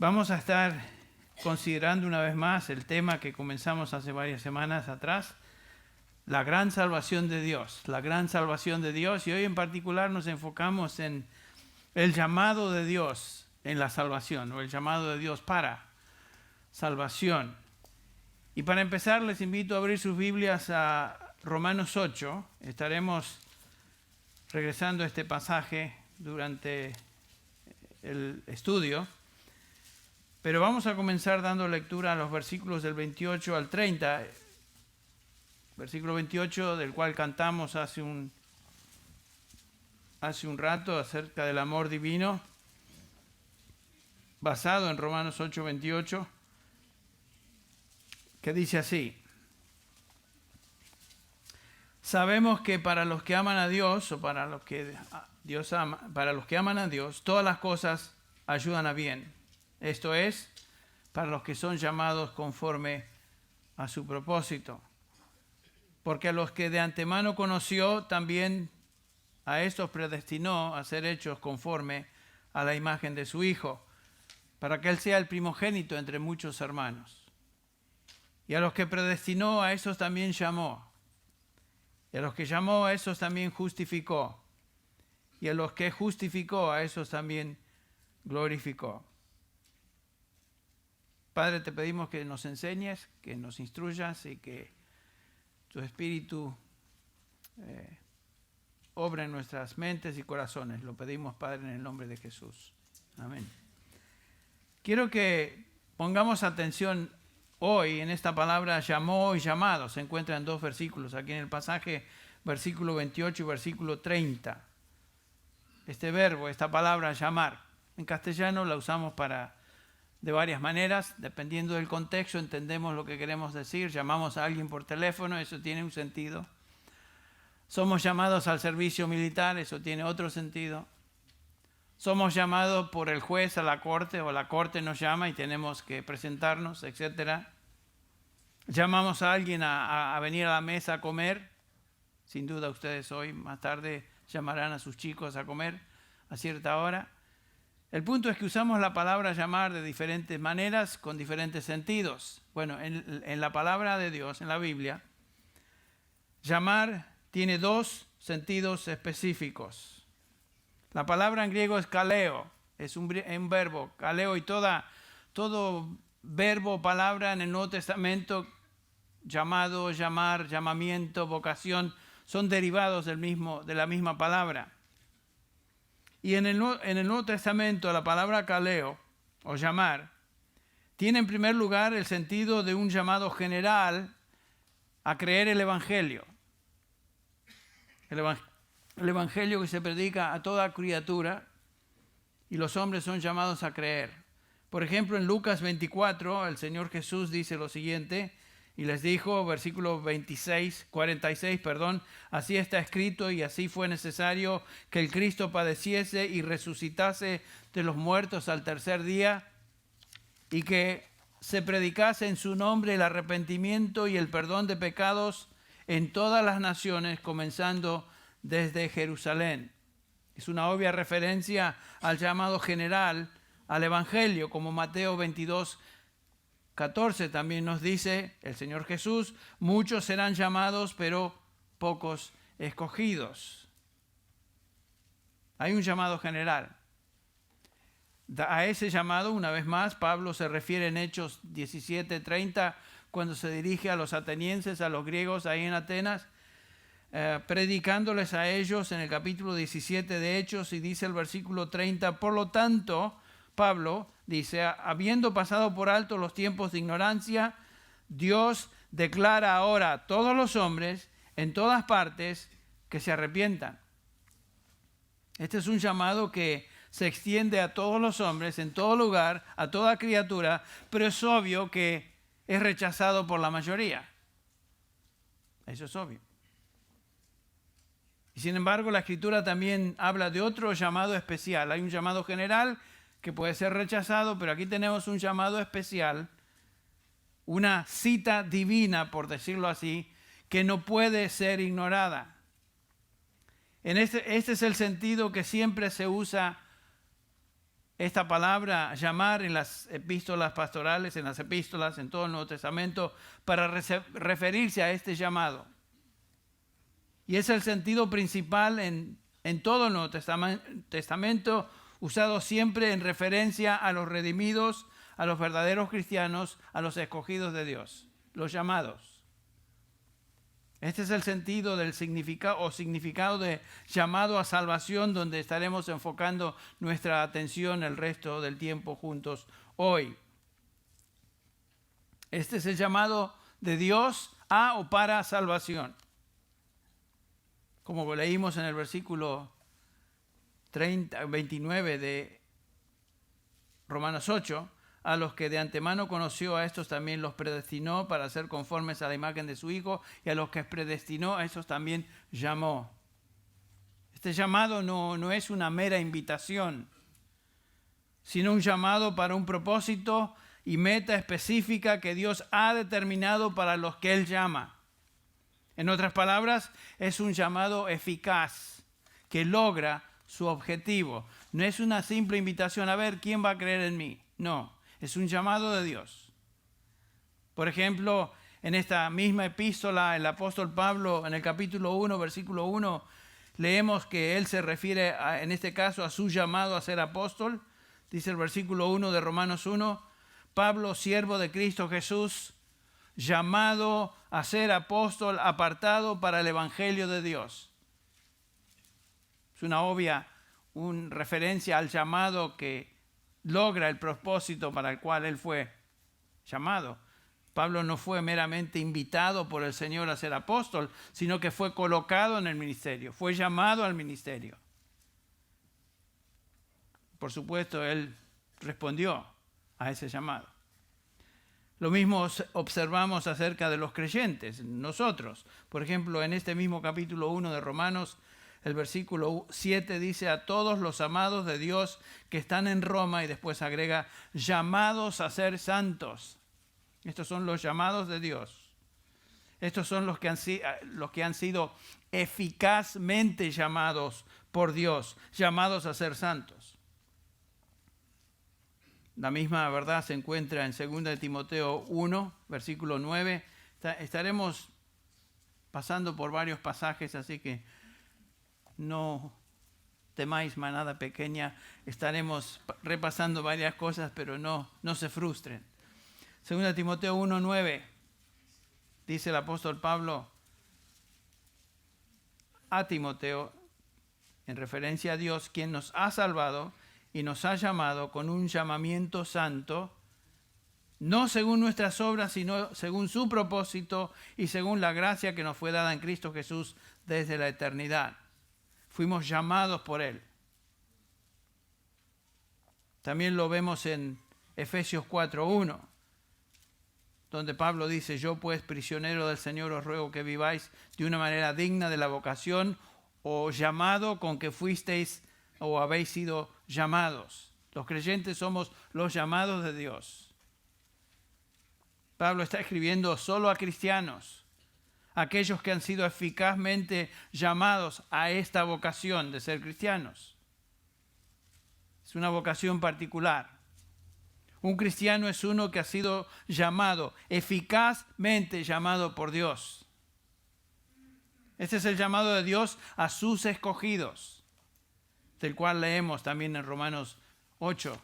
Vamos a estar considerando una vez más el tema que comenzamos hace varias semanas atrás, la gran salvación de Dios, la gran salvación de Dios, y hoy en particular nos enfocamos en el llamado de Dios en la salvación, o el llamado de Dios para salvación. Y para empezar les invito a abrir sus Biblias a Romanos 8, estaremos regresando a este pasaje durante el estudio. Pero vamos a comenzar dando lectura a los versículos del 28 al 30. Versículo 28, del cual cantamos hace un rato acerca del amor divino, basado en Romanos 8, 28, que dice así: sabemos que para los que aman a Dios, o para los que Dios ama, para los que aman a Dios, todas las cosas ayudan a bien. Esto es, para los que son llamados conforme a su propósito. Porque a los que de antemano conoció, también a estos predestinó a ser hechos conforme a la imagen de su Hijo, para que Él sea el primogénito entre muchos hermanos. Y a los que predestinó, a esos también llamó. Y a los que llamó, a esos también justificó. Y a los que justificó, a esos también glorificó. Padre, te pedimos que nos enseñes, que nos instruyas y que tu Espíritu obra en nuestras mentes y corazones. Lo pedimos, Padre, en el nombre de Jesús. Amén. Quiero que pongamos atención hoy en esta palabra llamó y llamado. Se encuentra en dos versículos, aquí en el pasaje, versículo 28 y versículo 30. Este verbo, esta palabra llamar, en castellano la usamos de varias maneras, dependiendo del contexto, entendemos lo que queremos decir. Llamamos a alguien por teléfono, eso tiene un sentido. Somos llamados al servicio militar, eso tiene otro sentido. Somos llamados por el juez a la corte, o la corte nos llama y tenemos que presentarnos, etc. Llamamos a alguien a venir a la mesa a comer. Sin duda ustedes hoy, más tarde, llamarán a sus chicos a comer a cierta hora. El punto es que usamos la palabra llamar de diferentes maneras, con diferentes sentidos. Bueno, en la palabra de Dios, en la Biblia, llamar tiene dos sentidos específicos. La palabra en griego es kaleo, es un verbo, kaleo, y todo verbo o palabra en el Nuevo Testamento, llamado, llamar, llamamiento, vocación, son derivados de la misma palabra. Y en el Nuevo Testamento la palabra kaleo, o llamar, tiene en primer lugar el sentido de un llamado general a creer el Evangelio. El Evangelio que se predica a toda criatura y los hombres son llamados a creer. Por ejemplo, en Lucas 24, el Señor Jesús dice lo siguiente, y les dijo, versículo 46, así está escrito y así fue necesario que el Cristo padeciese y resucitase de los muertos al tercer día, y que se predicase en su nombre el arrepentimiento y el perdón de pecados en todas las naciones, comenzando desde Jerusalén. Es una obvia referencia al llamado general al Evangelio, como Mateo 22:14 también nos dice el Señor Jesús: muchos serán llamados, pero pocos escogidos. Hay un llamado general. A ese llamado, una vez más, Pablo se refiere en Hechos 17:30, cuando se dirige a los atenienses, a los griegos ahí en Atenas, predicándoles a ellos en el capítulo 17 de Hechos, y dice el versículo 30, por lo tanto, Pablo dice, habiendo pasado por alto los tiempos de ignorancia, Dios declara ahora a todos los hombres en todas partes que se arrepientan. Este es un llamado que se extiende a todos los hombres, en todo lugar, a toda criatura, pero es obvio que es rechazado por la mayoría. Eso es obvio. Y sin embargo, la Escritura también habla de otro llamado especial. Hay un llamado general que puede ser rechazado, pero aquí tenemos un llamado especial, una cita divina, por decirlo así, que no puede ser ignorada. Este es el sentido que siempre se usa esta palabra llamar en las epístolas pastorales, en las epístolas, en todo el Nuevo Testamento, para referirse a este llamado. Y es el sentido principal en todo el Nuevo Testamento, usado siempre en referencia a los redimidos, a los verdaderos cristianos, a los escogidos de Dios, los llamados. Este es el sentido del significado de llamado a salvación, donde estaremos enfocando nuestra atención el resto del tiempo juntos hoy. Este es el llamado de Dios a o para salvación. Como leímos en el versículo 29 de Romanos 8, a los que de antemano conoció, a estos también los predestinó para ser conformes a la imagen de su Hijo, y a los que predestinó, a estos también llamó. Este llamado no es una mera invitación, sino un llamado para un propósito y meta específica que Dios ha determinado para los que Él llama. En otras palabras, es un llamado eficaz que logra su objetivo. No es una simple invitación a ver quién va a creer en mí. No, es un llamado de Dios. Por ejemplo, en esta misma epístola, el apóstol Pablo, en el capítulo 1, versículo 1, leemos que él se refiere, en este caso, a su llamado a ser apóstol. Dice el versículo 1 de Romanos 1, Pablo, siervo de Cristo Jesús, llamado a ser apóstol, apartado para el evangelio de Dios. Es una obvia referencia al llamado que logra el propósito para el cual él fue llamado. Pablo no fue meramente invitado por el Señor a ser apóstol, sino que fue colocado en el ministerio, fue llamado al ministerio. Por supuesto, él respondió a ese llamado. Lo mismo observamos acerca de los creyentes, nosotros. Por ejemplo, en este mismo capítulo 1 de Romanos, el versículo 7 dice: a todos los amados de Dios que están en Roma, y después agrega, llamados a ser santos. Estos son los llamados de Dios. Estos son los que han sido eficazmente llamados por Dios, llamados a ser santos. La misma verdad se encuentra en 2 Timoteo 1, versículo 9. Estaremos pasando por varios pasajes, así que no temáis, manada pequeña. Estaremos repasando varias cosas, pero no se frustren. 2 Timoteo 1, 9. Dice el apóstol Pablo a Timoteo, en referencia a Dios, quien nos ha salvado y nos ha llamado con un llamamiento santo, no según nuestras obras, sino según su propósito y según la gracia que nos fue dada en Cristo Jesús desde la eternidad. Fuimos llamados por Él. También lo vemos en Efesios 4:1, donde Pablo dice: yo pues, prisionero del Señor, os ruego que viváis de una manera digna de la vocación o llamado con que fuisteis o habéis sido llamados. Los creyentes somos los llamados de Dios. Pablo está escribiendo solo a cristianos, aquellos que han sido eficazmente llamados a esta vocación de ser cristianos. Es una vocación particular. Un cristiano es uno que ha sido llamado, eficazmente llamado por Dios. Este es el llamado de Dios a sus escogidos, del cual leemos también en Romanos 8,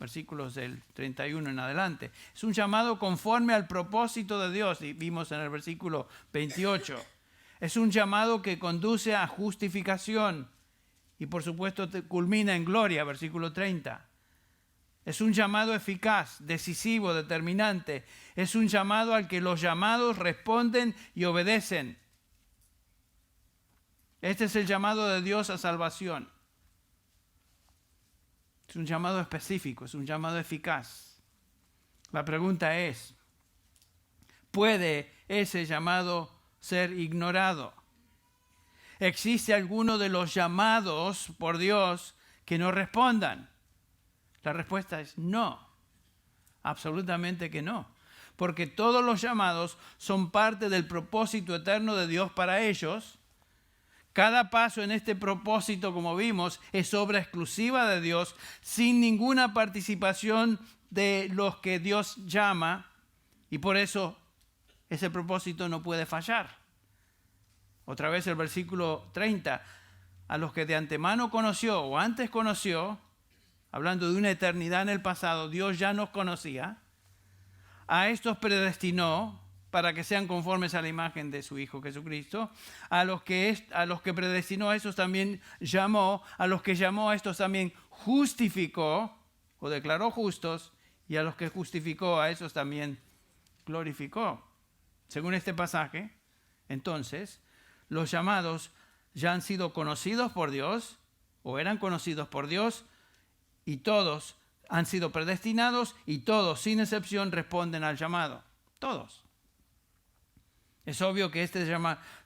versículos del 31 en adelante. Es un llamado conforme al propósito de Dios, y vimos en el versículo 28. Es un llamado que conduce a justificación y por supuesto culmina en gloria, versículo 30. Es un llamado eficaz, decisivo, determinante. Es un llamado al que los llamados responden y obedecen. Este es el llamado de Dios a salvación. Es un llamado específico, es un llamado eficaz. La pregunta es, ¿puede ese llamado ser ignorado? ¿Existe alguno de los llamados por Dios que no respondan? La respuesta es no, absolutamente que no. Porque todos los llamados son parte del propósito eterno de Dios para ellos, Cada paso en este propósito, como vimos, es obra exclusiva de Dios, sin ninguna participación de los que Dios llama, y por eso ese propósito no puede fallar. Otra vez el versículo 30, a los que de antemano conoció o antes conoció, hablando de una eternidad en el pasado, Dios ya nos conocía, a estos predestinó para que sean conformes a la imagen de su Hijo Jesucristo. A los que predestinó, a estos también llamó. A los que llamó, a estos también justificó o declaró justos. Y a los que justificó, a esos también glorificó. Según este pasaje, entonces, los llamados ya han sido conocidos por Dios, o eran conocidos por Dios, y todos han sido predestinados, y todos, sin excepción, responden al llamado. Todos. Es obvio que este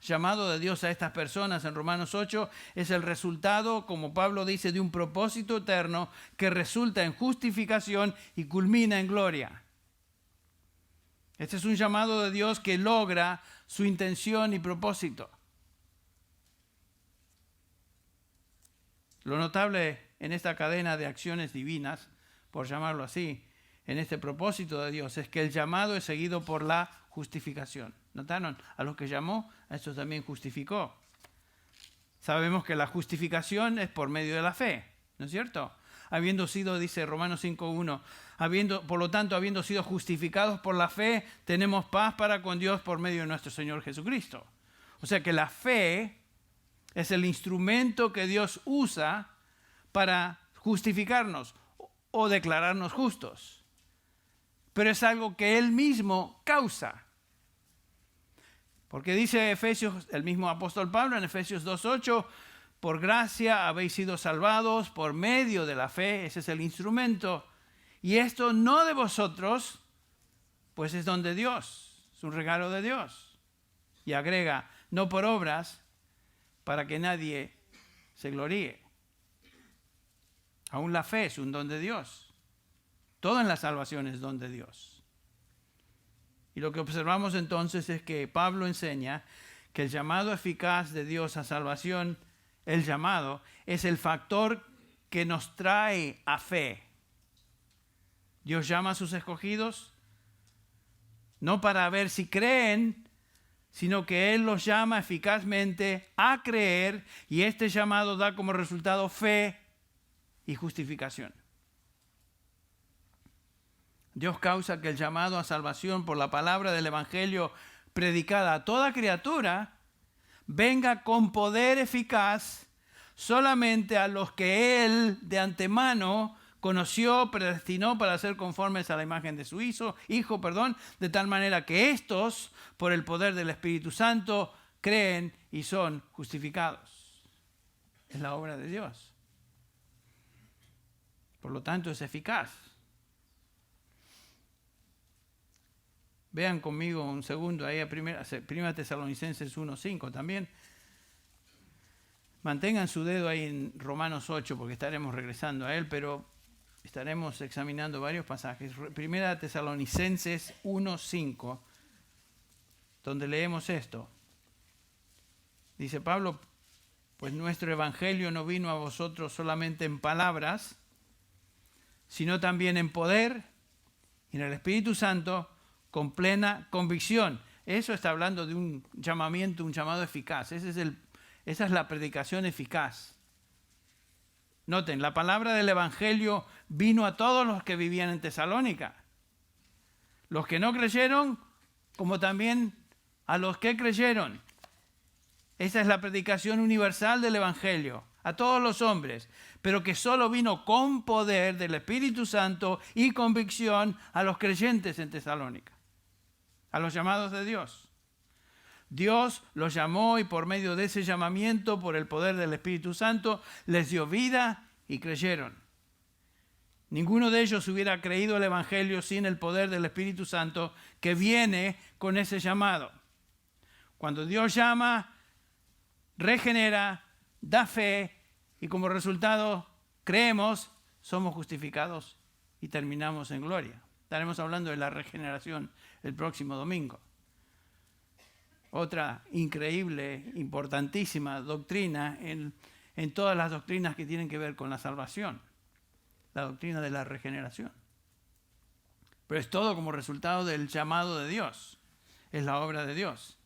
llamado de Dios a estas personas en Romanos 8 es el resultado, como Pablo dice, de un propósito eterno que resulta en justificación y culmina en gloria. Este es un llamado de Dios que logra su intención y propósito. Lo notable en esta cadena de acciones divinas, por llamarlo así, en este propósito de Dios, es que el llamado es seguido por la justificación. ¿Notaron? A los que llamó, a estos también justificó. Sabemos que la justificación es por medio de la fe, ¿no es cierto? Habiendo sido, dice Romanos 5:1, por lo tanto, habiendo sido justificados por la fe, tenemos paz para con Dios por medio de nuestro Señor Jesucristo. O sea que la fe es el instrumento que Dios usa para justificarnos o declararnos justos. Pero es algo que Él mismo causa. Porque dice Efesios, el mismo apóstol Pablo en Efesios 2:8, por gracia habéis sido salvados por medio de la fe, ese es el instrumento. Y esto no de vosotros, pues es don de Dios, es un regalo de Dios. Y agrega, no por obras, para que nadie se gloríe. Aún la fe es un don de Dios. Todo en la salvación es don de Dios. Y lo que observamos entonces es que Pablo enseña que el llamado eficaz de Dios a salvación, el llamado, es el factor que nos trae a fe. Dios llama a sus escogidos no para ver si creen, sino que Él los llama eficazmente a creer, y este llamado da como resultado fe y justificación. Dios causa que el llamado a salvación por la palabra del Evangelio predicada a toda criatura venga con poder eficaz solamente a los que Él de antemano conoció, predestinó para ser conformes a la imagen de su hijo, de tal manera que estos, por el poder del Espíritu Santo, creen y son justificados. Es la obra de Dios. Por lo tanto, es eficaz. Vean conmigo un segundo ahí a 1 Tesalonicenses 1:5 también. Mantengan su dedo ahí en Romanos 8 porque estaremos regresando a él, pero estaremos examinando varios pasajes. 1 Tesalonicenses 1:5, donde leemos esto. Dice Pablo, pues nuestro evangelio no vino a vosotros solamente en palabras, sino también en poder y en el Espíritu Santo, con plena convicción. Eso está hablando de un llamamiento, un llamado eficaz. Esa es la predicación eficaz. Noten, la palabra del Evangelio vino a todos los que vivían en Tesalónica. Los que no creyeron, como también a los que creyeron. Esa es la predicación universal del Evangelio, a todos los hombres, pero que solo vino con poder del Espíritu Santo y convicción a los creyentes en Tesalónica, a los llamados de Dios. Dios los llamó y por medio de ese llamamiento, por el poder del Espíritu Santo, les dio vida y creyeron. Ninguno de ellos hubiera creído el Evangelio sin el poder del Espíritu Santo que viene con ese llamado. Cuando Dios llama, regenera, da fe y como resultado creemos, somos justificados y terminamos en gloria. Estaremos hablando de la regeneración el próximo domingo. otra increíble, importantísima doctrina en todas las doctrinas que tienen que ver con la salvación, la doctrina de la regeneración. Pero es todo como resultado del llamado de Dios, es la obra de Dios.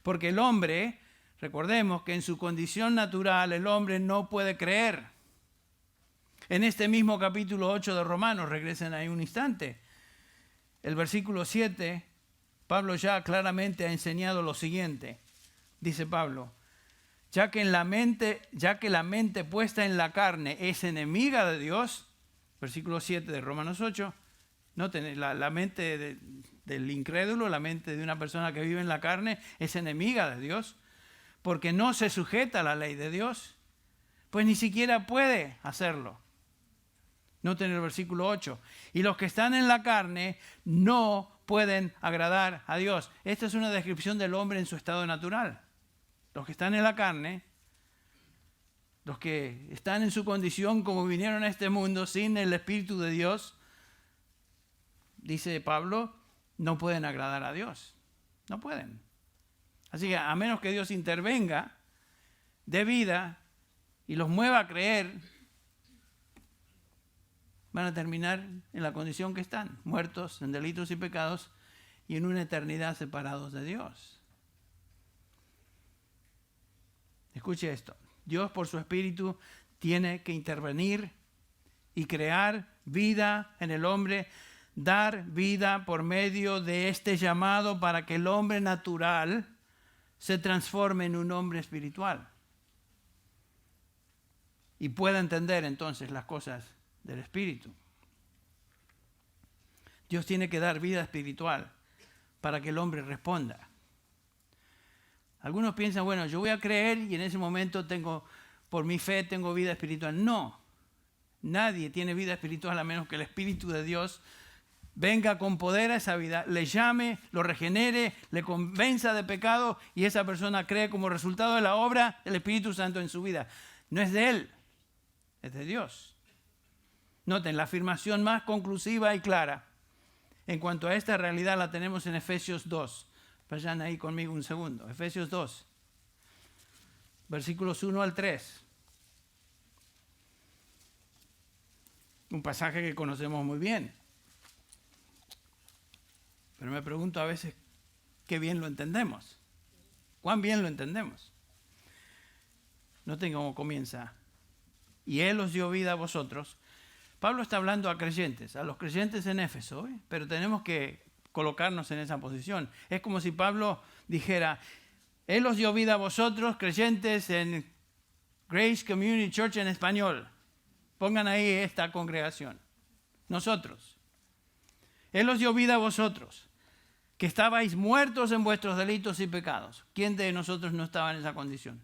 Porque el hombre, recordemos que en su condición natural el hombre no puede creer. En este mismo capítulo 8 de Romanos, regresen ahí un instante, el versículo 7, Pablo ya claramente ha enseñado lo siguiente. Dice Pablo, ya que la mente puesta en la carne es enemiga de Dios, versículo 7 de Romanos 8, noten, la mente del incrédulo, la mente de una persona que vive en la carne es enemiga de Dios, porque no se sujeta a la ley de Dios, pues ni siquiera puede hacerlo. Noten el versículo 8. Y los que están en la carne no pueden agradar a Dios. Esta es una descripción del hombre en su estado natural. Los que están en la carne, los que están en su condición como vinieron a este mundo sin el Espíritu de Dios, dice Pablo, no pueden agradar a Dios. No pueden. Así que a menos que Dios intervenga, dé vida y los mueva a creer, van a terminar en la condición que están, muertos en delitos y pecados y en una eternidad separados de Dios. Escuche esto. Dios por su Espíritu tiene que intervenir y crear vida en el hombre, dar vida por medio de este llamado para que el hombre natural se transforme en un hombre espiritual y pueda entender entonces las cosas del Espíritu. Dios tiene que dar vida espiritual para que el hombre responda. Algunos piensan, bueno, yo voy a creer y en ese momento por mi fe tengo vida espiritual. No, nadie tiene vida espiritual a menos que el Espíritu de Dios venga con poder a esa vida, le llame, lo regenere, le convenza de pecado y esa persona cree como resultado de la obra del Espíritu Santo en su vida. No es de él, es de Dios. Noten, la afirmación más conclusiva y clara en cuanto a esta realidad la tenemos en Efesios 2. Vayan ahí conmigo un segundo. Efesios 2, versículos 1 al 3. Un pasaje que conocemos muy bien. Pero me pregunto a veces qué bien lo entendemos. ¿Cuán bien lo entendemos? Noten cómo comienza. Y Él os dio vida a vosotros. Pablo está hablando a creyentes, a los creyentes en Éfeso, pero tenemos que colocarnos en esa posición. Es como si Pablo dijera, Él os dio vida a vosotros, creyentes en Grace Community Church en español. Pongan ahí esta congregación. Nosotros. Él os dio vida a vosotros, que estabais muertos en vuestros delitos y pecados. ¿Quién de nosotros no estaba en esa condición?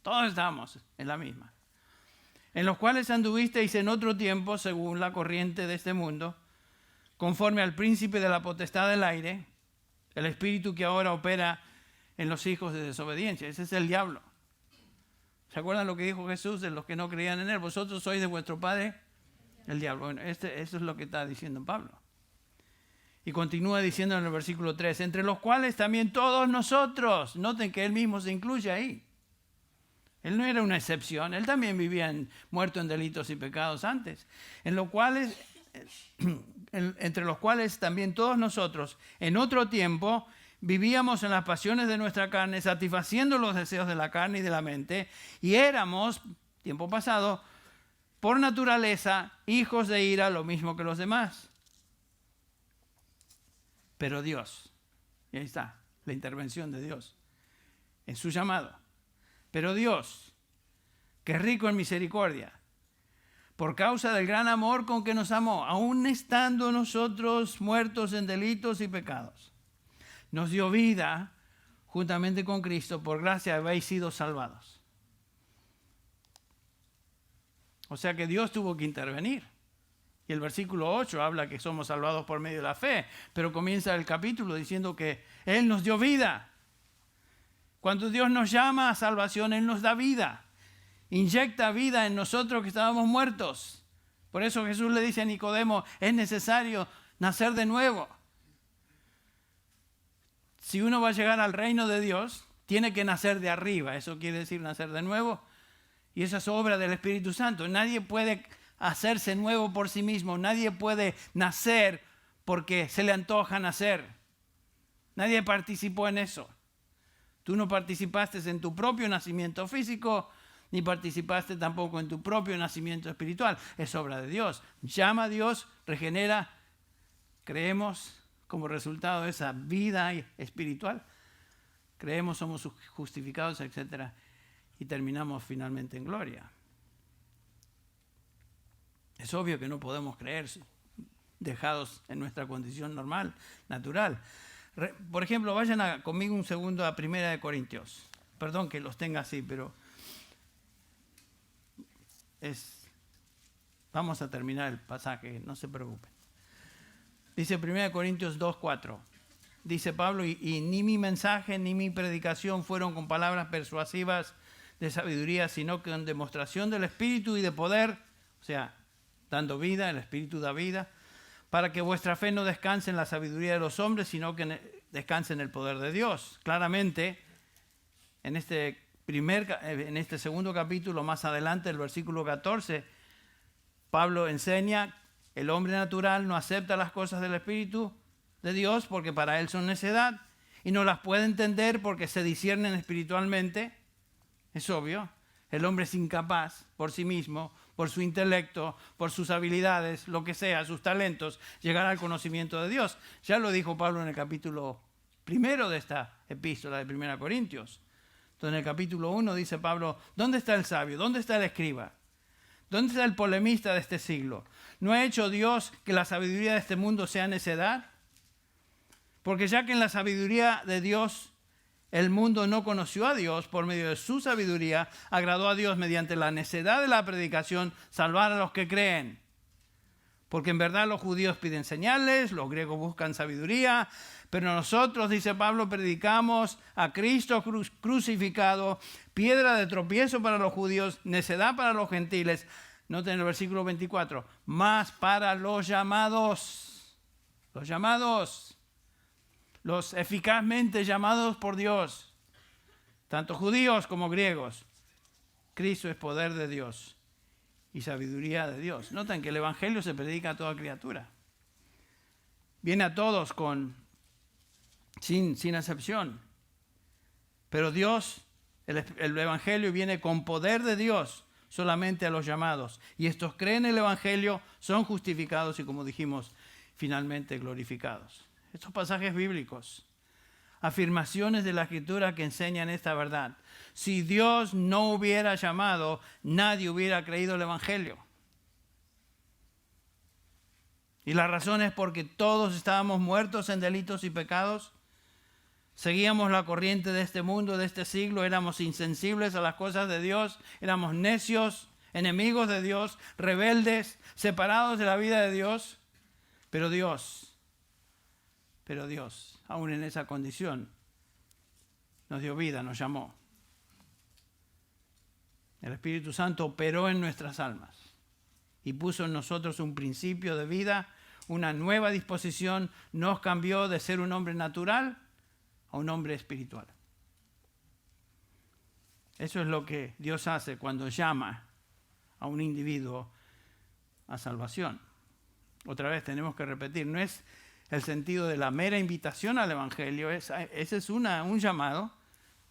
Todos estábamos en la misma. En los cuales anduvisteis en otro tiempo, según la corriente de este mundo, conforme al príncipe de la potestad del aire, el espíritu que ahora opera en los hijos de desobediencia. Ese es el diablo. ¿Se acuerdan lo que dijo Jesús de los que no creían en él? Vosotros sois de vuestro padre, el diablo. Bueno, eso es lo que está diciendo Pablo. Y continúa diciendo en el versículo 3, entre los cuales también todos nosotros, noten que él mismo se incluye ahí. Él no era una excepción, él también vivía muerto en delitos y pecados antes, entre los cuales también todos nosotros en otro tiempo vivíamos en las pasiones de nuestra carne, satisfaciendo los deseos de la carne y de la mente, y éramos, tiempo pasado, por naturaleza, hijos de ira, lo mismo que los demás. Pero Dios, y ahí está, la intervención de Dios en su llamado. Pero Dios, que es rico en misericordia, por causa del gran amor con que nos amó, aun estando nosotros muertos en delitos y pecados, nos dio vida juntamente con Cristo, por gracia habéis sido salvados. O sea que Dios tuvo que intervenir. Y el versículo 8 habla que somos salvados por medio de la fe, pero comienza el capítulo diciendo que Él nos dio vida. Cuando Dios nos llama a salvación, Él nos da vida. Inyecta vida en nosotros que estábamos muertos. Por eso Jesús le dice a Nicodemo, es necesario nacer de nuevo. si uno va a llegar al reino de Dios, tiene que nacer de arriba. Eso quiere decir nacer de nuevo. Y esa es obra del Espíritu Santo. Nadie puede hacerse nuevo por sí mismo. Nadie puede nacer porque se le antoja nacer. Nadie participó en eso. Tú no participaste en tu propio nacimiento físico, ni participaste tampoco en tu propio nacimiento espiritual. Es obra de Dios. Llama a Dios, regenera. Creemos como resultado de esa vida espiritual. Creemos, somos justificados, etc. Y terminamos finalmente en gloria. Es obvio que no podemos creer dejados en nuestra condición normal, natural. Por ejemplo, vayan conmigo un segundo a 1 Corintios. Perdón que los tenga así, pero vamos a terminar el pasaje, no se preocupen. Dice 1 Corintios 2:4. Dice Pablo, y ni mi mensaje ni mi predicación fueron con palabras persuasivas de sabiduría, sino con demostración del Espíritu y de poder, o sea, dando vida, el Espíritu da vida, para que vuestra fe no descanse en la sabiduría de los hombres, sino que descanse en el poder de Dios. Claramente, en este segundo capítulo, más adelante, el versículo 14, Pablo enseña, el hombre natural no acepta las cosas del Espíritu de Dios porque para él son necedad y no las puede entender porque se disciernen espiritualmente. Es obvio, el hombre es incapaz por sí mismo, por su intelecto, por sus habilidades, lo que sea, sus talentos, llegar al conocimiento de Dios. Ya lo dijo Pablo en el capítulo 1 de esta epístola de 1 Corintios. Entonces en el capítulo 1 dice Pablo, ¿dónde está el sabio? ¿Dónde está el escriba? ¿Dónde está el polemista de este siglo? ¿No ha hecho Dios que la sabiduría de este mundo sea necedad? Porque ya que en la sabiduría de Dios el mundo no conoció a Dios, por medio de su sabiduría, agradó a Dios mediante la necedad de la predicación salvar a los que creen. Porque en verdad los judíos piden señales, los griegos buscan sabiduría, pero nosotros, dice Pablo, predicamos a Cristo crucificado, piedra de tropiezo para los judíos, necedad para los gentiles. Noten el versículo 24, más para los llamados, los eficazmente llamados por Dios, tanto judíos como griegos. Cristo es poder de Dios y sabiduría de Dios. Noten que el Evangelio se predica a toda criatura. Viene a todos sin excepción. Pero Dios, el Evangelio viene con poder de Dios solamente a los llamados. Y estos creen el Evangelio, son justificados y, como dijimos, finalmente glorificados. Estos pasajes bíblicos, afirmaciones de la Escritura que enseñan esta verdad. Si Dios no hubiera llamado, nadie hubiera creído el Evangelio. Y la razón es porque todos estábamos muertos en delitos y pecados. Seguíamos la corriente de este mundo, de este siglo. Éramos insensibles a las cosas de Dios. Éramos necios, enemigos de Dios, rebeldes, separados de la vida de Dios. Pero Dios, aún en esa condición, nos dio vida, nos llamó. El Espíritu Santo operó en nuestras almas y puso en nosotros un principio de vida, una nueva disposición, nos cambió de ser un hombre natural a un hombre espiritual. Eso es lo que Dios hace cuando llama a un individuo a salvación. Otra vez tenemos que repetir, no es el sentido de la mera invitación al Evangelio, ese es un llamado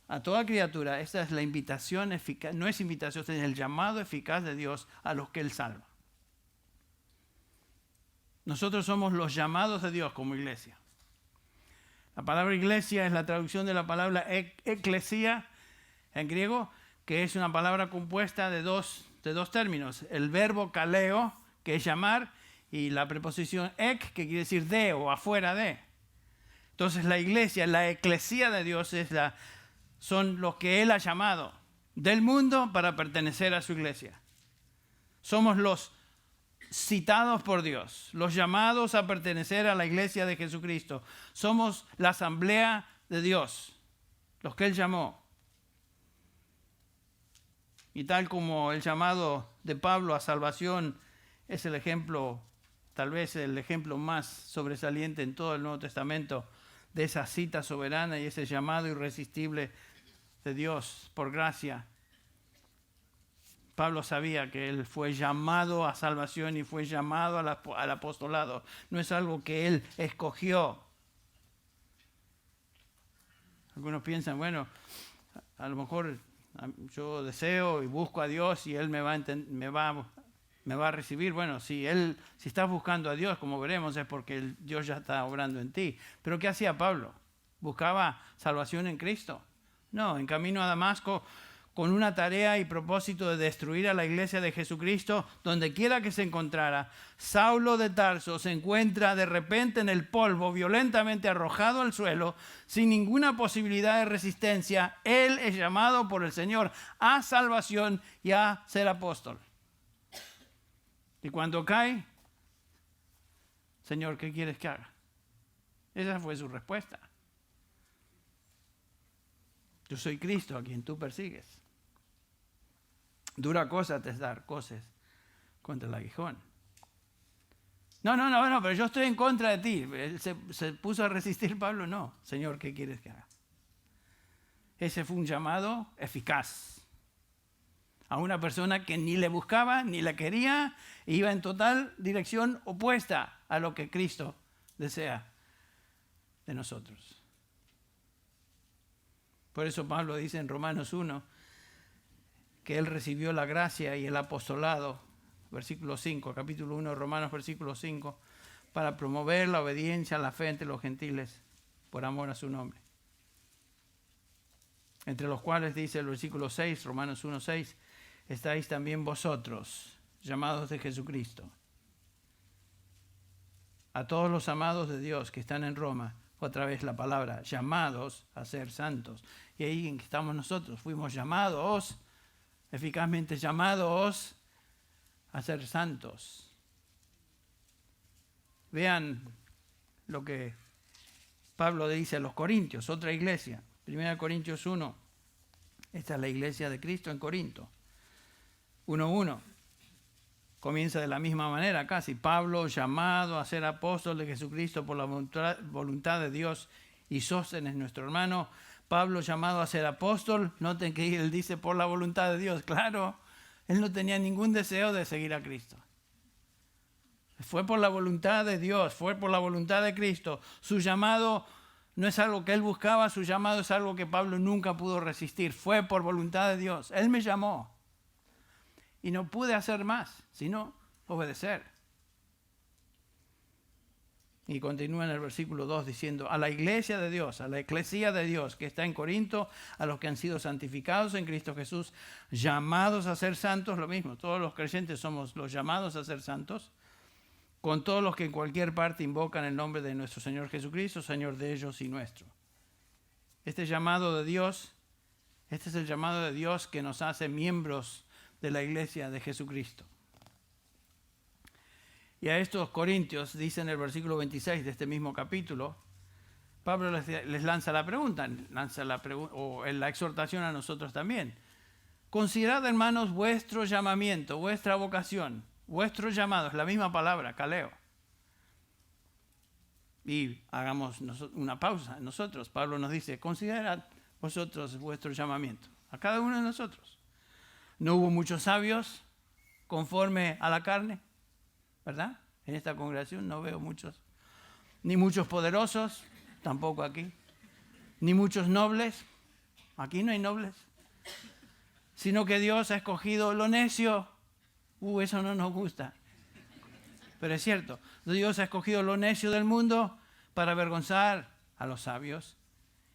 a toda criatura. Esta es la invitación eficaz, no es invitación, es el llamado eficaz de Dios a los que Él salva. Nosotros somos los llamados de Dios como iglesia. La palabra iglesia es la traducción de la palabra eclesia en griego, que es una palabra compuesta de dos términos. El verbo kaleo, que es llamar, y la preposición ek, que quiere decir de o afuera de. Entonces la iglesia, la eclesía de Dios son los que Él ha llamado del mundo para pertenecer a su iglesia. Somos los citados por Dios, los llamados a pertenecer a la iglesia de Jesucristo. Somos la asamblea de Dios, los que Él llamó. Y tal como el llamado de Pablo a salvación es el ejemplo, tal vez el ejemplo más sobresaliente en todo el Nuevo Testamento de esa cita soberana y ese llamado irresistible de Dios por gracia. Pablo sabía que él fue llamado a salvación y fue llamado al apostolado. No es algo que él escogió. Algunos piensan, bueno, a lo mejor yo deseo y busco a Dios y Él me va a recibir. Bueno, si estás buscando a Dios, como veremos, es porque Dios ya está obrando en ti. Pero ¿qué hacía Pablo? ¿Buscaba salvación en Cristo? No, en camino a Damasco, con una tarea y propósito de destruir a la iglesia de Jesucristo, donde quiera que se encontrara, Saulo de Tarso se encuentra de repente en el polvo, violentamente arrojado al suelo, sin ninguna posibilidad de resistencia. Él es llamado por el Señor a salvación y a ser apóstol. Y cuando cae, Señor, ¿qué quieres que haga? Esa fue su respuesta. Yo soy Cristo a quien tú persigues. Dura cosa te es dar cosas contra el aguijón. No, pero yo estoy en contra de ti. Él se puso a resistir Pablo. No, Señor, ¿qué quieres que haga? Ese fue un llamado eficaz a una persona que ni le buscaba, ni la quería, e iba en total dirección opuesta a lo que Cristo desea de nosotros. Por eso Pablo dice en Romanos 1 que él recibió la gracia y el apostolado, versículo 5, capítulo 1 de Romanos, versículo 5, para promover la obediencia a la fe entre los gentiles por amor a su nombre. Entre los cuales dice el versículo 6, Romanos 1, 6, estáis también vosotros, llamados de Jesucristo. A todos los amados de Dios que están en Roma, otra vez la palabra, llamados a ser santos. Y ahí en que estamos nosotros, fuimos llamados, eficazmente llamados a ser santos. Vean lo que Pablo dice a los Corintios, otra iglesia. 1 Corintios 1, esta es la iglesia de Cristo en Corinto. 1:1, comienza de la misma manera casi. Pablo, llamado a ser apóstol de Jesucristo por la voluntad de Dios, y Sóstenes, nuestro hermano. Pablo, llamado a ser apóstol, noten que él dice por la voluntad de Dios. Claro, él no tenía ningún deseo de seguir a Cristo. Fue por la voluntad de Dios, fue por la voluntad de Cristo. Su llamado no es algo que él buscaba, su llamado es algo que Pablo nunca pudo resistir. Fue por voluntad de Dios. Él me llamó. Y no pude hacer más, sino obedecer. Y continúa en el versículo 2 diciendo, a la iglesia de Dios, a la eclesía de Dios que está en Corinto, a los que han sido santificados en Cristo Jesús, llamados a ser santos, lo mismo, todos los creyentes somos los llamados a ser santos, con todos los que en cualquier parte invocan el nombre de nuestro Señor Jesucristo, Señor de ellos y nuestro. Este llamado de Dios, este es el llamado de Dios que nos hace miembros de la iglesia de Jesucristo. Y a estos corintios, dice en el versículo 26 de este mismo capítulo, Pablo les lanza la pregunta, o en la exhortación a nosotros también. Considerad, hermanos, vuestro llamamiento, vuestra vocación, vuestro llamado, es la misma palabra, kaleo. Y hagamos una pausa nosotros. Pablo nos dice, considerad vosotros vuestro llamamiento, a cada uno de nosotros. No hubo muchos sabios conforme a la carne, ¿verdad? En esta congregación no veo muchos. Ni muchos poderosos, tampoco aquí. Ni muchos nobles, aquí no hay nobles. Sino que Dios ha escogido lo necio. Eso no nos gusta. Pero es cierto, Dios ha escogido lo necio del mundo para avergonzar a los sabios.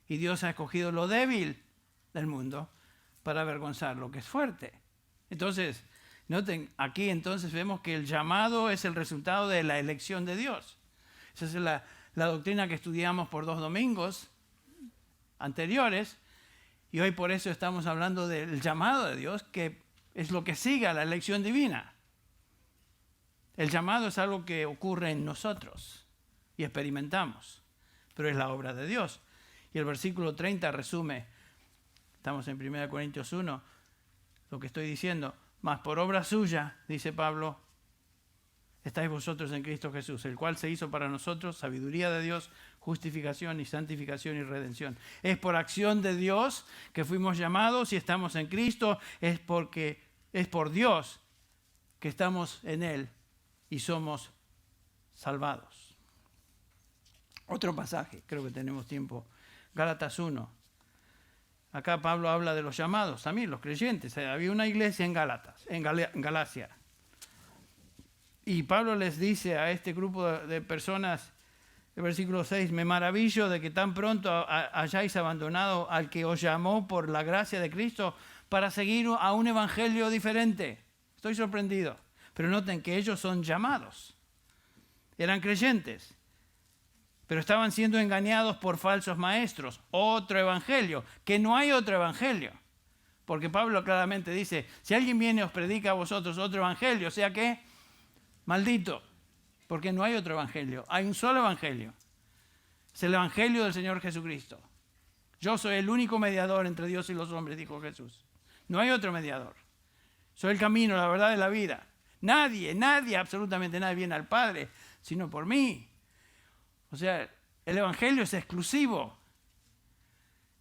Y Dios ha escogido lo débil del mundo para avergonzar lo que es fuerte. Entonces, noten, aquí entonces vemos que el llamado es el resultado de la elección de Dios. Esa es la doctrina que estudiamos por 2 domingos anteriores, y hoy por eso estamos hablando del llamado de Dios, que es lo que sigue a la elección divina. El llamado es algo que ocurre en nosotros y experimentamos, pero es la obra de Dios. Y el versículo 30 resume, estamos en 1 Corintios 1, lo que estoy diciendo, mas por obra suya, dice Pablo, estáis vosotros en Cristo Jesús, el cual se hizo para nosotros sabiduría de Dios, justificación y santificación y redención. Es por acción de Dios que fuimos llamados y estamos en Cristo, es por Dios que estamos en Él y somos salvados. Otro pasaje, creo que tenemos tiempo, Gálatas 1. Acá Pablo habla de los llamados, también los creyentes. Había una iglesia en Galacia. Y Pablo les dice a este grupo de personas, el versículo 6, me maravillo de que tan pronto hayáis abandonado al que os llamó por la gracia de Cristo para seguir a un evangelio diferente. Estoy sorprendido. Pero noten que ellos son llamados. Eran creyentes, pero estaban siendo engañados por falsos maestros. Otro evangelio, que no hay otro evangelio. Porque Pablo claramente dice, si alguien viene y os predica a vosotros otro evangelio, o sea que, maldito, porque no hay otro evangelio. Hay un solo evangelio. Es el evangelio del Señor Jesucristo. Yo soy el único mediador entre Dios y los hombres, dijo Jesús. No hay otro mediador. Soy el camino, la verdad y la vida. Nadie, absolutamente nadie viene al Padre, sino por mí. O sea, el evangelio es exclusivo.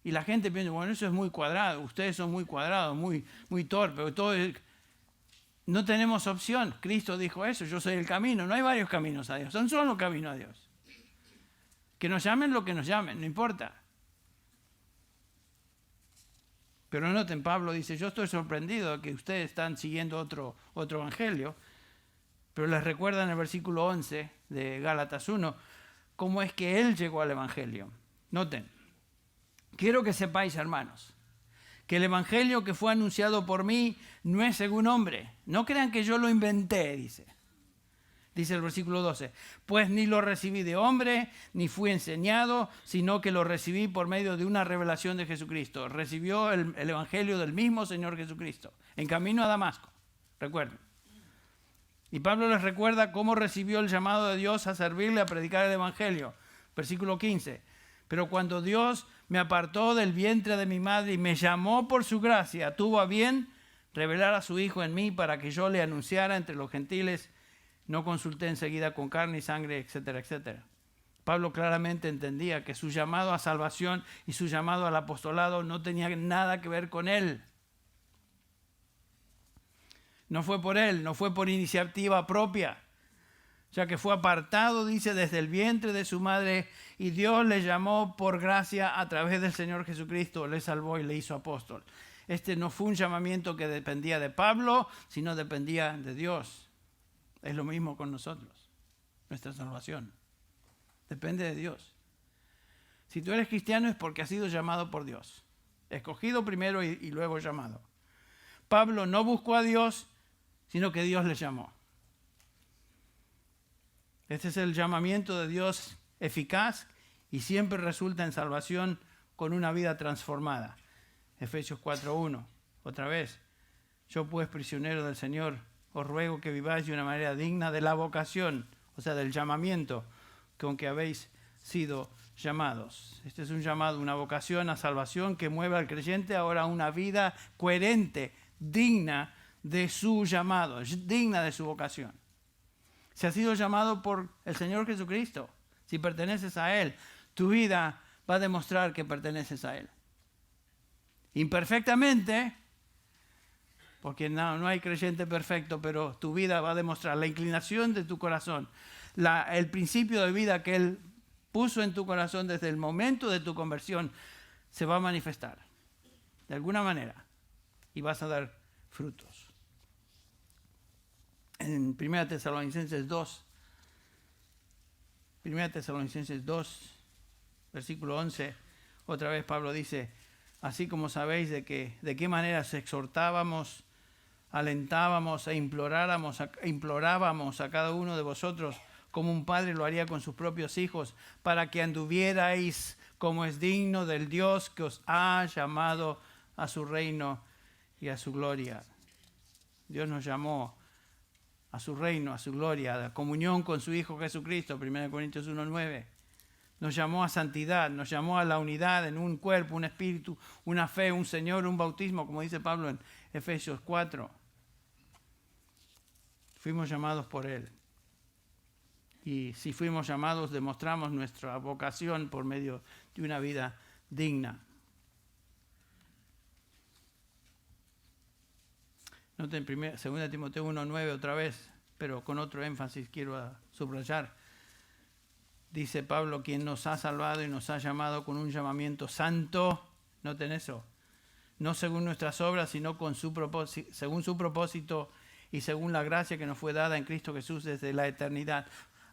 Y la gente piensa, bueno, eso es muy cuadrado, ustedes son muy cuadrados, muy torpes. No tenemos opción. Cristo dijo eso, yo soy el camino. No hay varios caminos a Dios, son solo un camino a Dios. Que nos llamen lo que nos llamen, no importa. Pero noten, Pablo dice, yo estoy sorprendido de que ustedes están siguiendo otro evangelio, pero les recuerda en el versículo 11 de Gálatas 1, cómo es que él llegó al evangelio. Noten, quiero que sepáis, hermanos, que el evangelio que fue anunciado por mí no es según hombre. No crean que yo lo inventé, dice. Dice el versículo 12, pues ni lo recibí de hombre, ni fui enseñado, sino que lo recibí por medio de una revelación de Jesucristo. Recibió el evangelio del mismo Señor Jesucristo, en camino a Damasco, recuerden. Y Pablo les recuerda cómo recibió el llamado de Dios a servirle a predicar el evangelio. Versículo 15, pero cuando Dios me apartó del vientre de mi madre y me llamó por su gracia, tuvo a bien revelar a su Hijo en mí para que yo le anunciara entre los gentiles. No consulté enseguida con carne y sangre, etcétera, etcétera. Pablo claramente entendía que su llamado a salvación y su llamado al apostolado no tenía nada que ver con él. No fue por él, no fue por iniciativa propia. Ya que fue apartado, dice, desde el vientre de su madre y Dios le llamó por gracia a través del Señor Jesucristo, le salvó y le hizo apóstol. Este no fue un llamamiento que dependía de Pablo, sino dependía de Dios. Es lo mismo con nosotros, nuestra salvación. Depende de Dios. Si tú eres cristiano es porque has sido llamado por Dios. Escogido primero y luego llamado. Pablo no buscó a Dios, sino que Dios le llamó. Este es el llamamiento de Dios eficaz y siempre resulta en salvación con una vida transformada. Efesios 4:1, otra vez. Yo pues, prisionero del Señor, os ruego que viváis de una manera digna de la vocación, o sea, del llamamiento con que habéis sido llamados. Este es un llamado, una vocación a salvación que mueve al creyente ahora a una vida coherente, digna de su llamado, digna de su vocación. Si has sido llamado por el Señor Jesucristo, si perteneces a Él, tu vida va a demostrar que perteneces a Él. Imperfectamente, porque no hay creyente perfecto, pero tu vida va a demostrar la inclinación de tu corazón, el principio de vida que Él puso en tu corazón desde el momento de tu conversión, se va a manifestar de alguna manera y vas a dar frutos. En 1 Tesalonicenses 2, versículo 11, otra vez Pablo dice, así como sabéis de qué manera se exhortábamos, alentábamos e implorábamos a cada uno de vosotros como un padre lo haría con sus propios hijos, para que anduvierais como es digno del Dios que os ha llamado a su reino y a su gloria. Dios nos llamó a su reino, a su gloria, a la comunión con su Hijo Jesucristo, 1 Corintios 1:9. Nos llamó a santidad, nos llamó a la unidad en un cuerpo, un espíritu, una fe, un Señor, un bautismo, como dice Pablo en Efesios 4. Fuimos llamados por Él. Y si fuimos llamados, demostramos nuestra vocación por medio de una vida digna. Noten 2 Timoteo 1:9 otra vez, pero con otro énfasis quiero subrayar. Dice Pablo, quien nos ha salvado y nos ha llamado con un llamamiento santo. Noten eso. No según nuestras obras, sino según su propósito y según la gracia que nos fue dada en Cristo Jesús desde la eternidad.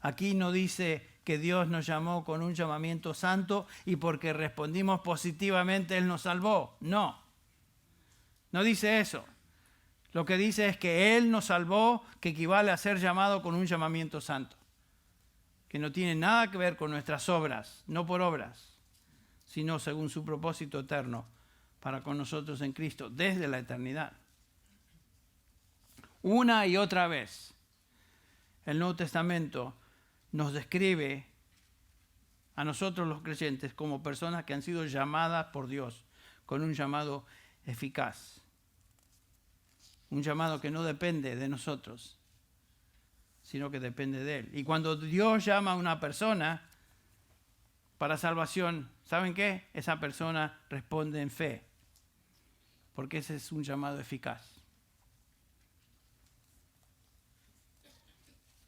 Aquí no dice que Dios nos llamó con un llamamiento santo y porque respondimos positivamente Él nos salvó. No. No dice eso. Lo que dice es que Él nos salvó, que equivale a ser llamado con un llamamiento santo. Que no tiene nada que ver con nuestras obras, no por obras, sino según su propósito eterno para con nosotros en Cristo, desde la eternidad. Una y otra vez, el Nuevo Testamento nos describe a nosotros los creyentes como personas que han sido llamadas por Dios con un llamado eficaz. Un llamado que no depende de nosotros, sino que depende de Él. Y cuando Dios llama a una persona para salvación, ¿saben qué? Esa persona responde en fe, porque ese es un llamado eficaz.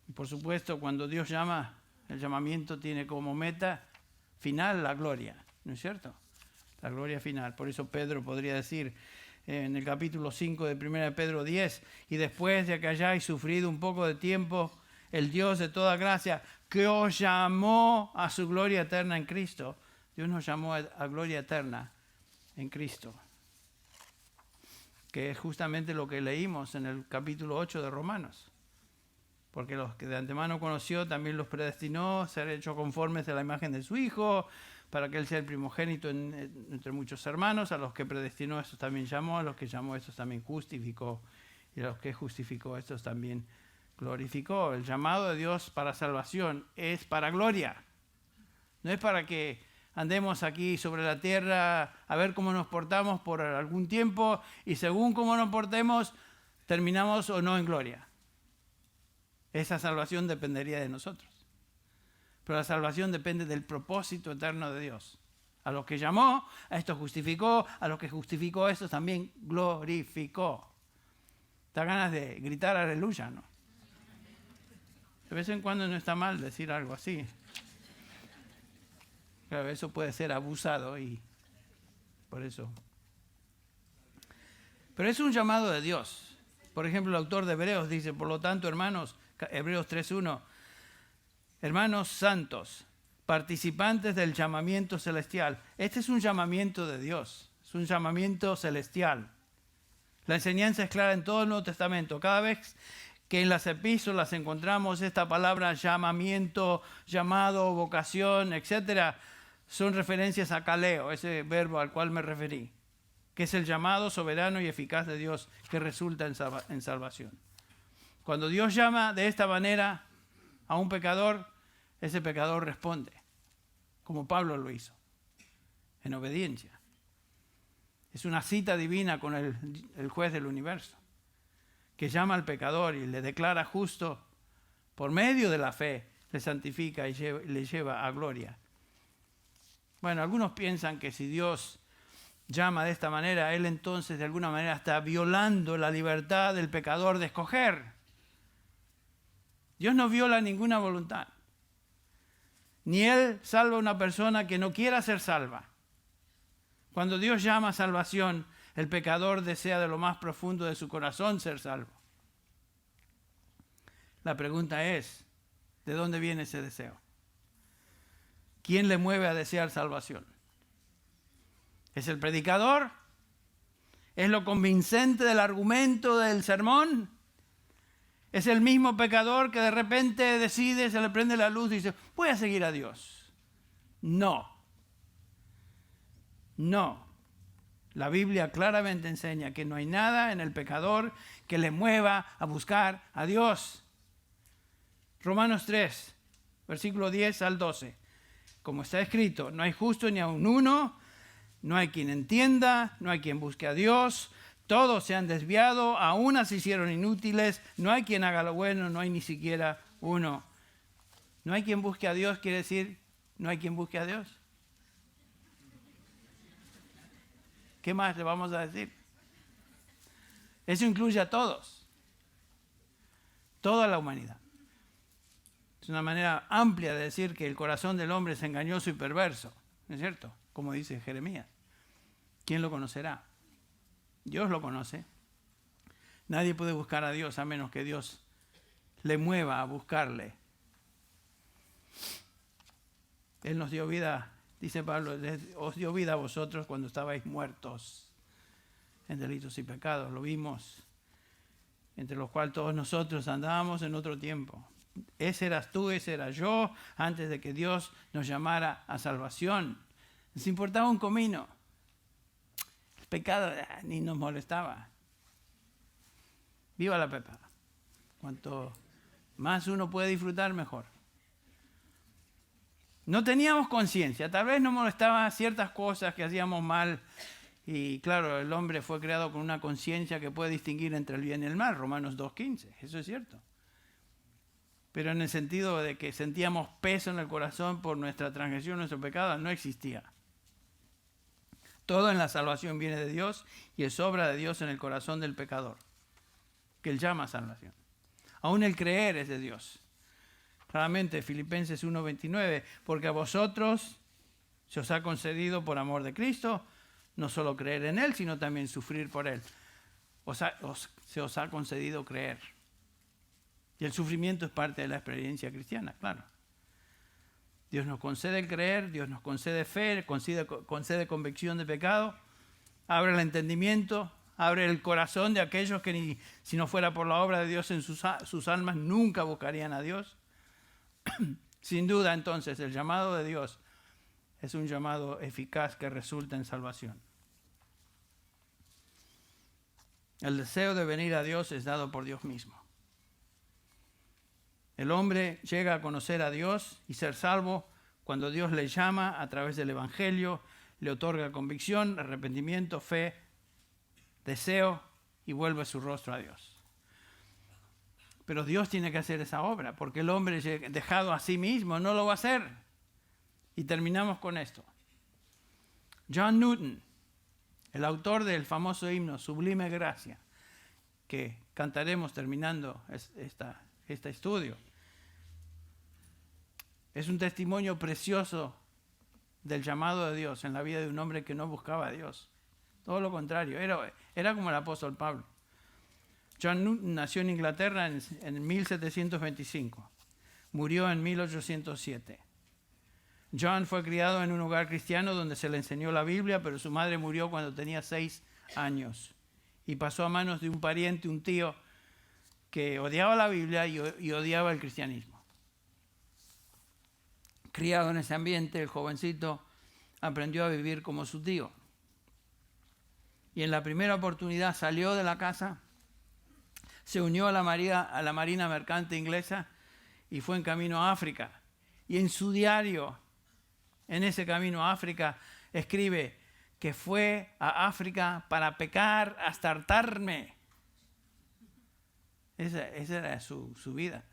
Y por supuesto, cuando Dios llama, el llamamiento tiene como meta final la gloria, ¿no es cierto? La gloria final. Por eso Pedro podría decir en el capítulo 5 de 1 Pedro 10, y después de que hayáis sufrido un poco de tiempo, el Dios de toda gracia, que os llamó a su gloria eterna en Cristo. Dios nos llamó a gloria eterna en Cristo, que es justamente lo que leímos en el capítulo 8 de Romanos. Porque los que de antemano conoció también los predestinó a ser hechos conformes a la imagen de su Hijo, para que Él sea el primogénito entre muchos hermanos. A los que predestinó, estos también llamó; a los que llamó, estos también justificó; y a los que justificó, estos también glorificó. El llamado de Dios para salvación es para gloria. No es para que andemos aquí sobre la tierra a ver cómo nos portamos por algún tiempo y según cómo nos portemos, terminamos o no en gloria. Esa salvación dependería de nosotros. Pero la salvación depende del propósito eterno de Dios. A los que llamó, a estos justificó; a los que justificó, a estos también glorificó. Da ganas de gritar aleluya, ¿no? De vez en cuando no está mal decir algo así. Claro, eso puede ser abusado y por eso. Pero es un llamado de Dios. Por ejemplo, el autor de Hebreos dice, por lo tanto, hermanos, Hebreos 3:1, hermanos santos, participantes del llamamiento celestial. Este es un llamamiento de Dios, es un llamamiento celestial. La enseñanza es clara en todo el Nuevo Testamento. Cada vez que en las epístolas encontramos esta palabra llamamiento, llamado, vocación, etc., son referencias a kaleo, ese verbo al cual me referí, que es el llamado soberano y eficaz de Dios que resulta en salvación. Cuando Dios llama de esta manera a un pecador, ese pecador responde, como Pablo lo hizo, en obediencia. Es una cita divina con el juez del universo, que llama al pecador y le declara justo por medio de la fe, le santifica y le lleva a gloria. Bueno, algunos piensan que si Dios llama de esta manera, Él entonces de alguna manera está violando la libertad del pecador de escoger. Dios no viola ninguna voluntad. Ni Él salva a una persona que no quiera ser salva. Cuando Dios llama a salvación, el pecador desea de lo más profundo de su corazón ser salvo. La pregunta es, ¿de dónde viene ese deseo? ¿Quién le mueve a desear salvación? ¿Es el predicador? ¿Es lo convincente del argumento del sermón? ¿Es el mismo pecador que de repente decide, se le prende la luz y dice, voy a seguir a Dios? No. No. La Biblia claramente enseña que no hay nada en el pecador que le mueva a buscar a Dios. Romanos 3, versículo 10 al 12. Como está escrito, no hay justo ni aun uno, no hay quien entienda, no hay quien busque a Dios, todos se han desviado, a unas se hicieron inútiles, no hay quien haga lo bueno, no hay ni siquiera uno. No hay quien busque a Dios, quiere decir, no hay quien busque a Dios. ¿Qué más le vamos a decir? Eso incluye a todos, toda la humanidad. Es una manera amplia de decir que el corazón del hombre es engañoso y perverso, ¿no es cierto? Como dice Jeremías. ¿Quién lo conocerá? Dios lo conoce. Nadie puede buscar a Dios a menos que Dios le mueva a buscarle. Él nos dio vida, dice Pablo, os dio vida a vosotros cuando estabais muertos en delitos y pecados. Lo vimos, entre los cuales todos nosotros andábamos en otro tiempo. Ese eras tú, ese era yo, antes de que Dios nos llamara a salvación. Nos importaba un comino. El pecado ni nos molestaba. Viva la pepa. Cuanto más uno puede disfrutar, mejor. No teníamos conciencia. Tal vez nos molestaban ciertas cosas que hacíamos mal. Y claro, el hombre fue creado con una conciencia que puede distinguir entre el bien y el mal. Romanos 2:15. Eso es cierto. Pero en el sentido de que sentíamos peso en el corazón por nuestra transgresión, nuestro pecado, no existía. Todo en la salvación viene de Dios y es obra de Dios en el corazón del pecador, que Él llama salvación. Aún el creer es de Dios. Claramente, Filipenses 1:29, porque a vosotros se os ha concedido por amor de Cristo, no solo creer en Él, sino también sufrir por Él. Se os ha concedido creer. Y el sufrimiento es parte de la experiencia cristiana, claro. Dios nos concede el creer, Dios nos concede fe, concede convicción de pecado, abre el entendimiento, abre el corazón de aquellos que si no fuera por la obra de Dios en sus almas nunca buscarían a Dios. Sin duda, entonces, el llamado de Dios es un llamado eficaz que resulta en salvación. El deseo de venir a Dios es dado por Dios mismo. El hombre llega a conocer a Dios y ser salvo cuando Dios le llama a través del Evangelio, le otorga convicción, arrepentimiento, fe, deseo y vuelve su rostro a Dios. Pero Dios tiene que hacer esa obra, porque el hombre dejado a sí mismo no lo va a hacer. Y terminamos con esto. John Newton, el autor del famoso himno Sublime Gracia, que cantaremos terminando este estudio, es un testimonio precioso del llamado de Dios en la vida de un hombre que no buscaba a Dios. Todo lo contrario, era como el apóstol Pablo. John Newton nació en Inglaterra en 1725. Murió en 1807. John fue criado en un hogar cristiano donde se le enseñó la Biblia, pero su madre murió cuando tenía 6 años. Y pasó a manos de un pariente, un tío, que odiaba la Biblia y odiaba el cristianismo. Criado en ese ambiente, el jovencito aprendió a vivir como su tío. Y en la primera oportunidad salió de la casa, se unió a la Marina Mercante Inglesa y fue en camino a África. Y en su diario, en ese camino a África, escribe que fue a África para pecar hasta hartarme. Esa era su vida.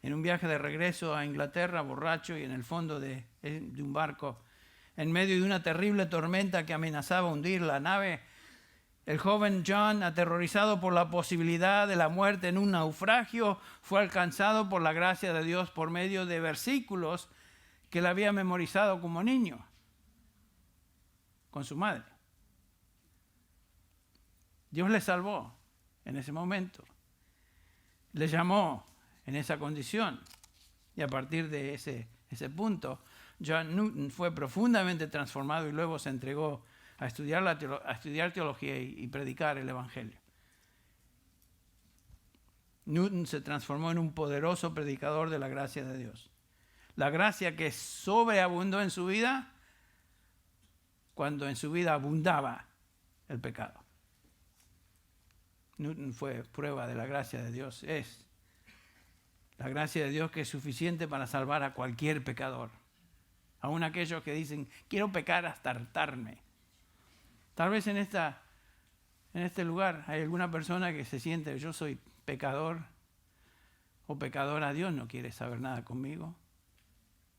En un viaje de regreso a Inglaterra, borracho y en el fondo de un barco, en medio de una terrible tormenta que amenazaba hundir la nave, el joven John, aterrorizado por la posibilidad de la muerte en un naufragio, fue alcanzado por la gracia de Dios por medio de versículos que él había memorizado como niño con su madre. Dios le salvó en ese momento. Le llamó en esa condición. Y a partir de ese punto, John Newton fue profundamente transformado y luego se entregó a estudiar teología y predicar el Evangelio. Newton se transformó en un poderoso predicador de la gracia de Dios. La gracia que sobreabundó en su vida cuando en su vida abundaba el pecado. Newton fue prueba de la gracia de Dios. Es la gracia de Dios que es suficiente para salvar a cualquier pecador. Aún aquellos que dicen, quiero pecar hasta hartarme. Tal vez en este lugar hay alguna persona que se siente, yo soy pecador, o pecadora, Dios no quiere saber nada conmigo.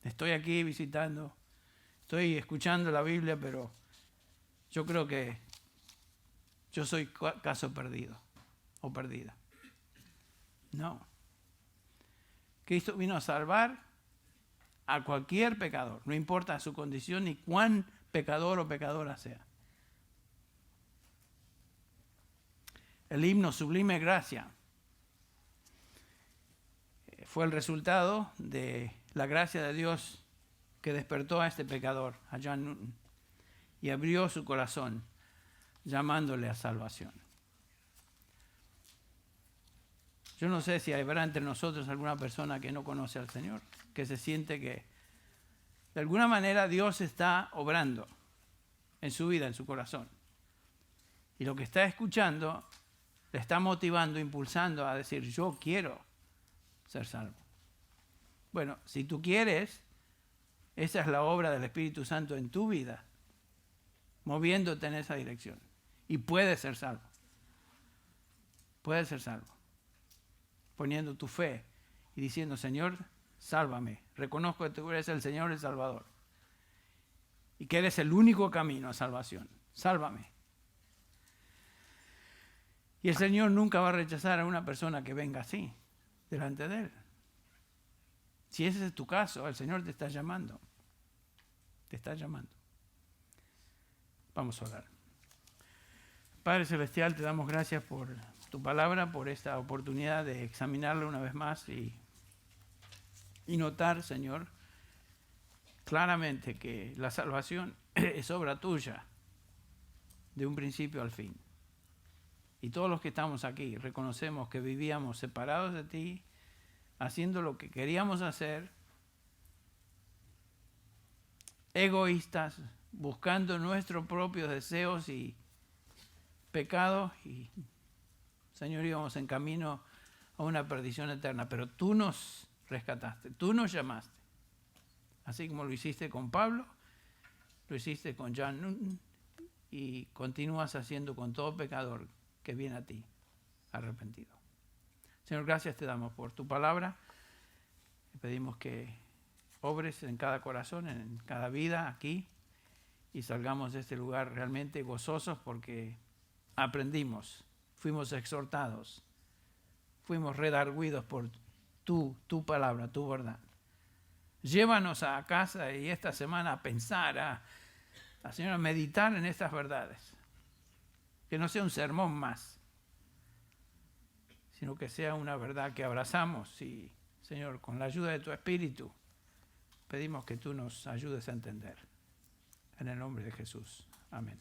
Estoy aquí visitando, estoy escuchando la Biblia, pero yo creo que yo soy caso perdido o perdida. No. Cristo vino a salvar a cualquier pecador, no importa su condición ni cuán pecador o pecadora sea. El himno Sublime Gracia fue el resultado de la gracia de Dios que despertó a este pecador, a John Newton, y abrió su corazón llamándole a salvación. Yo no sé si habrá entre nosotros alguna persona que no conoce al Señor, que se siente que de alguna manera Dios está obrando en su vida, en su corazón. Y lo que está escuchando le está motivando, impulsando a decir, yo quiero ser salvo. Bueno, si tú quieres, esa es la obra del Espíritu Santo en tu vida, moviéndote en esa dirección. Y puedes ser salvo. Puedes ser salvo. Poniendo tu fe y diciendo, Señor, sálvame. Reconozco que tú eres el Señor, el Salvador. Y que eres el único camino a salvación. Sálvame. Y el Señor nunca va a rechazar a una persona que venga así, delante de Él. Si ese es tu caso, el Señor te está llamando. Te está llamando. Vamos a orar. Padre Celestial, te damos gracias por tu palabra, por esta oportunidad de examinarla una vez más y notar, Señor, claramente que la salvación es obra tuya, de un principio al fin. Y todos los que estamos aquí reconocemos que vivíamos separados de ti, haciendo lo que queríamos hacer, egoístas, buscando nuestros propios deseos y pecados, y Señor, íbamos en camino a una perdición eterna, pero tú nos rescataste, tú nos llamaste, así como lo hiciste con Pablo, lo hiciste con John Newton y continúas haciendo con todo pecador que viene a ti, arrepentido. Señor, gracias te damos por tu palabra, te pedimos que obres en cada corazón, en cada vida aquí, y salgamos de este lugar realmente gozosos porque aprendimos, fuimos exhortados, fuimos redarguidos por tu palabra, tu verdad. Llévanos a casa y esta semana a pensar, Señor, a meditar en estas verdades. Que no sea un sermón más, sino que sea una verdad que abrazamos y, Señor, con la ayuda de tu Espíritu, pedimos que tú nos ayudes a entender. En el nombre de Jesús. Amén.